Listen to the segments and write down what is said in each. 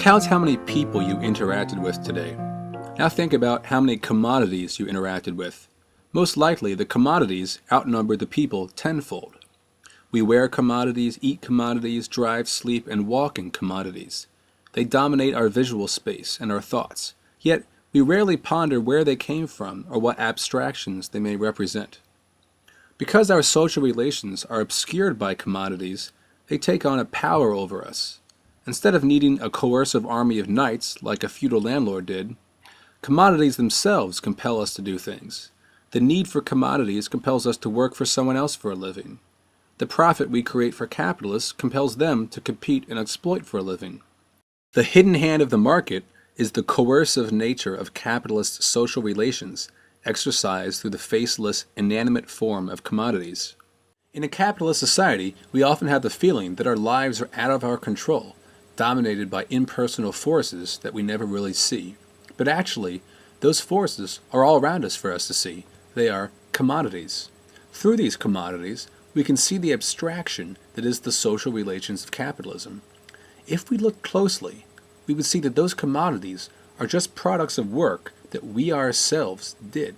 count how many people you interacted with today. Now think about how many commodities you interacted with. Most likely, the commodities outnumber the people tenfold. We wear commodities, eat commodities, drive, sleep, and walk in commodities. They dominate our visual space and our thoughts, yet we rarely ponder where they came from or what abstractions they may represent. Because our social relations are obscured by commodities, they take on a power over us. Instead of needing a coercive army of knights like a feudal landlord did, commodities themselves compel us to do things. The need for commodities compels us to work for someone else for a living. The profit we create for capitalists compels them to compete and exploit for a living. The hidden hand of the market is the coercive nature of capitalist social relations exercised through the faceless, inanimate form of commodities. In a capitalist society, we often have the feeling that our lives are out of our control, dominated by impersonal forces that we never really see. But actually, those forces are all around us for us to see. They are commodities. Through these commodities, we can see the abstraction that is the social relations of capitalism. If we look closely, we would see that those commodities are just products of work that we ourselves did.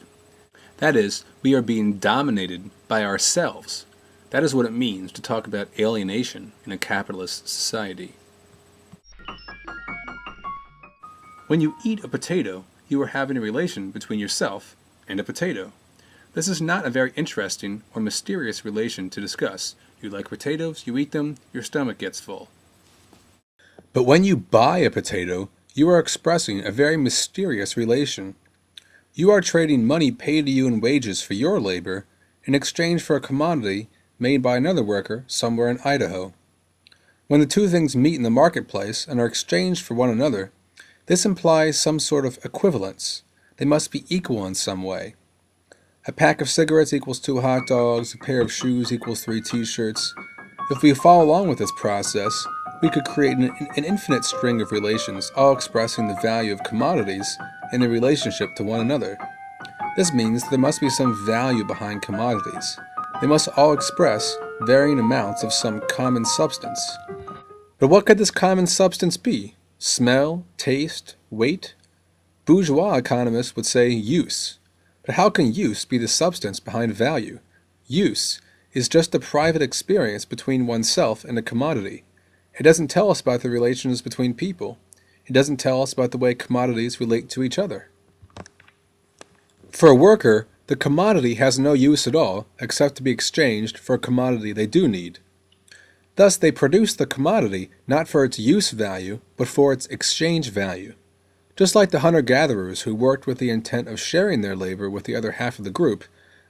That is, we are being dominated by ourselves. That is what it means to talk about alienation in a capitalist society. When you eat a potato, you are having a relation between yourself and a potato. This is not a very interesting or mysterious relation to discuss. You like potatoes, you eat them, your stomach gets full. But when you buy a potato, you are expressing a very mysterious relation. You are trading money paid to you in wages for your labor in exchange for a commodity made by another worker somewhere in Idaho. When the two things meet in the marketplace and are exchanged for one another, this implies some sort of equivalence. They must be equal in some way. A pack of cigarettes equals 2 hot dogs, a pair of shoes equals 3 t-shirts. If we follow along with this process, we could create an infinite string of relations, all expressing the value of commodities in their relationship to one another. This means there must be some value behind commodities. They must all express varying amounts of some common substance. But what could this common substance be? Smell, taste, weight? Bourgeois economists would say use. But how can use be the substance behind value? Use is just a private experience between oneself and a commodity. It doesn't tell us about the relations between people. It doesn't tell us about the way commodities relate to each other. For a worker, the commodity has no use at all except to be exchanged for a commodity they do need. Thus, they produce the commodity not for its use value, but for its exchange value. Just like the hunter-gatherers who worked with the intent of sharing their labor with the other half of the group,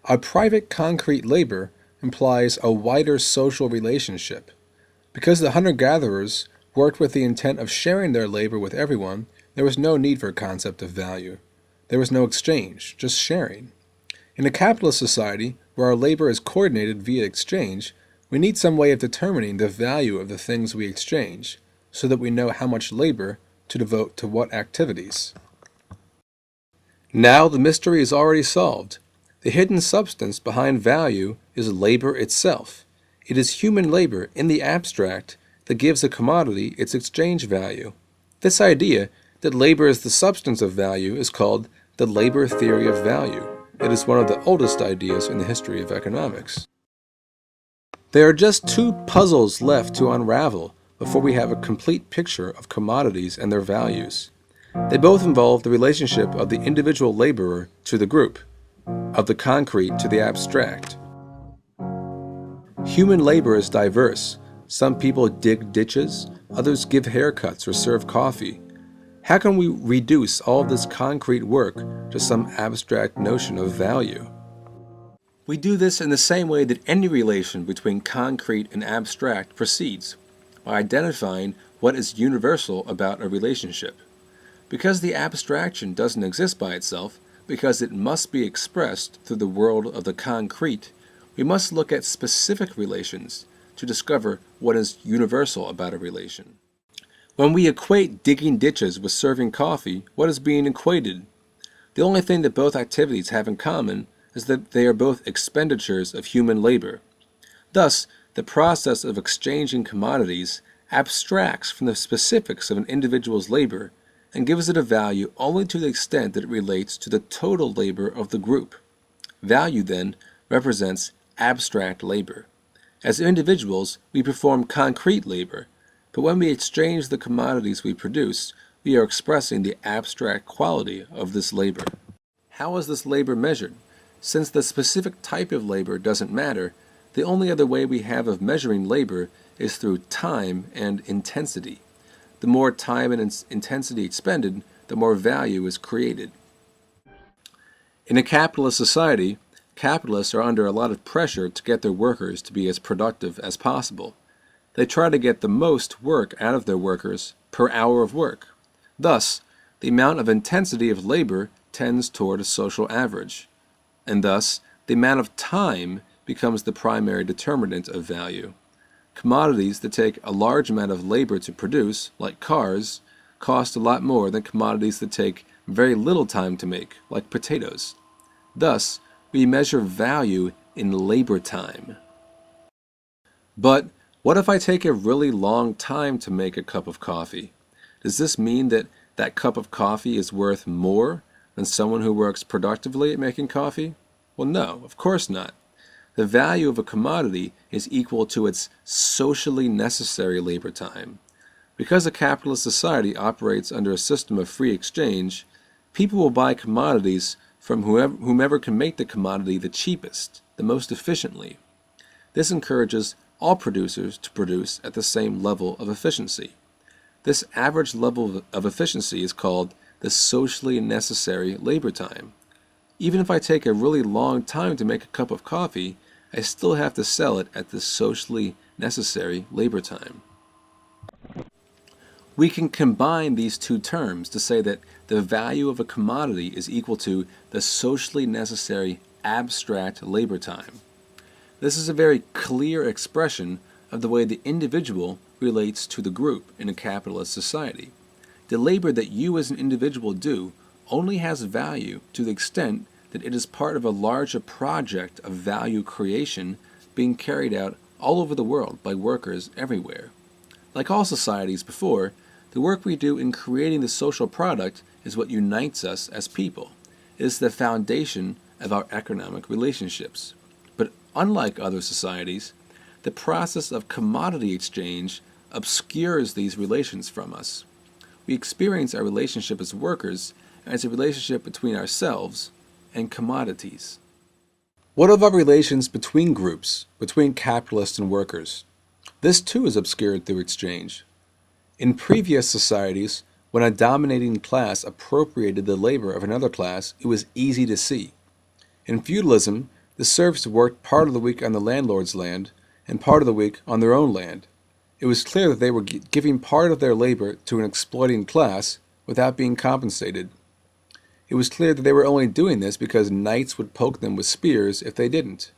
a private concrete labor implies a wider social relationship. Because the hunter-gatherers worked with the intent of sharing their labor with everyone, there was no need for a concept of value. There was no exchange, just sharing. In a capitalist society, where our labor is coordinated via exchange, we need some way of determining the value of the things we exchange, so that we know how much labor to devote to what activities. Now the mystery is already solved. The hidden substance behind value is labor itself. It is human labor in the abstract that gives a commodity its exchange value. This idea that labor is the substance of value is called the labor theory of value. It is one of the oldest ideas in the history of economics. There are just 2 puzzles left to unravel before we have a complete picture of commodities and their values. They both involve the relationship of the individual laborer to the group, of the concrete to the abstract. Human labor is diverse. Some people dig ditches, others give haircuts or serve coffee. How can we reduce all of this concrete work to some abstract notion of value? We do this in the same way that any relation between concrete and abstract proceeds, by identifying what is universal about a relationship. Because the abstraction doesn't exist by itself, because it must be expressed through the world of the concrete, we must look at specific relations to discover what is universal about a relation. When we equate digging ditches with serving coffee, what is being equated? The only thing that both activities have in common is that they are both expenditures of human labor. Thus, the process of exchanging commodities abstracts from the specifics of an individual's labor and gives it a value only to the extent that it relates to the total labor of the group. Value, then, represents abstract labor. As individuals, we perform concrete labor, but when we exchange the commodities we produce, we are expressing the abstract quality of this labor. How is this labor measured? Since the specific type of labor doesn't matter, the only other way we have of measuring labor is through time and intensity. The more time and intensity expended, the more value is created. In a capitalist society, capitalists are under a lot of pressure to get their workers to be as productive as possible. They try to get the most work out of their workers per hour of work. Thus, the amount of intensity of labor tends toward a social average, and thus the amount of time becomes the primary determinant of value. Commodities that take a large amount of labor to produce, like cars, cost a lot more than commodities that take very little time to make, like potatoes. Thus, we measure value in labor time. But what if I take a really long time to make a cup of coffee? Does this mean that that cup of coffee is worth more than someone who works productively at making coffee? Well, no, of course not. The value of a commodity is equal to its socially necessary labor time. Because a capitalist society operates under a system of free exchange, people will buy commodities from whomever can make the commodity the cheapest, the most efficiently. This encourages all producers to produce at the same level of efficiency. This average level of efficiency is called the socially necessary labor time. Even if I take a really long time to make a cup of coffee, I still have to sell it at the socially necessary labor time. We can combine these two terms to say that the value of a commodity is equal to the socially necessary abstract labor time. This is a very clear expression of the way the individual relates to the group in a capitalist society. The labor that you as an individual do only has value to the extent that it is part of a larger project of value creation being carried out all over the world by workers everywhere. Like all societies before, the work we do in creating the social product is what unites us as people. It is the foundation of our economic relationships. But unlike other societies, the process of commodity exchange obscures these relations from us. We experience our relationship as workers as a relationship between ourselves and commodities. What of our relations between groups, between capitalists and workers? This too is obscured through exchange. In previous societies, when a dominating class appropriated the labor of another class, it was easy to see. In feudalism, the serfs worked part of the week on the landlord's land and part of the week on their own land. It was clear that they were giving part of their labor to an exploiting class without being compensated. It was clear that they were only doing this because knights would poke them with spears if they didn't.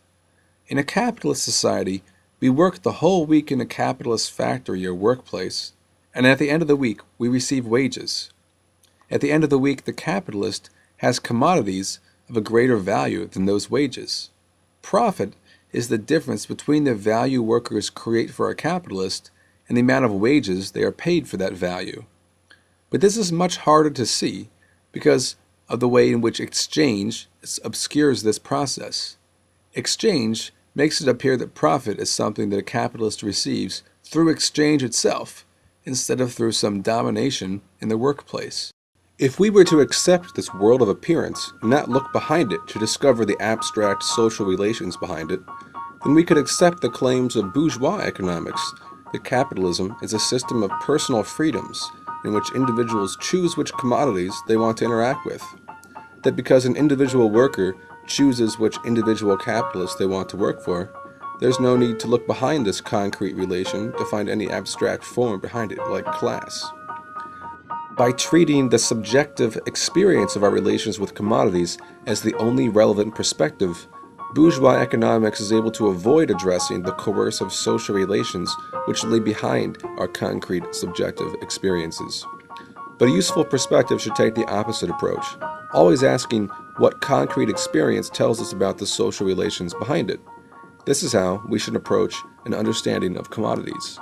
In a capitalist society, we work the whole week in a capitalist factory or workplace, and at the end of the week, we receive wages. At the end of the week, the capitalist has commodities of a greater value than those wages. Profit is the difference between the value workers create for a capitalist and the amount of wages they are paid for that value. But this is much harder to see because of the way in which exchange obscures this process. Exchange makes it appear that profit is something that a capitalist receives through exchange itself, instead of through some domination in the workplace. If we were to accept this world of appearance and not look behind it to discover the abstract social relations behind it, then we could accept the claims of bourgeois economics that capitalism is a system of personal freedoms in which individuals choose which commodities they want to interact with. That because an individual worker chooses which individual capitalist they want to work for, there's no need to look behind this concrete relation to find any abstract form behind it, like class. By treating the subjective experience of our relations with commodities as the only relevant perspective, bourgeois economics is able to avoid addressing the coercive social relations which lay behind our concrete subjective experiences. But a useful perspective should take the opposite approach, always asking what concrete experience tells us about the social relations behind it. This is how we should approach an understanding of commodities.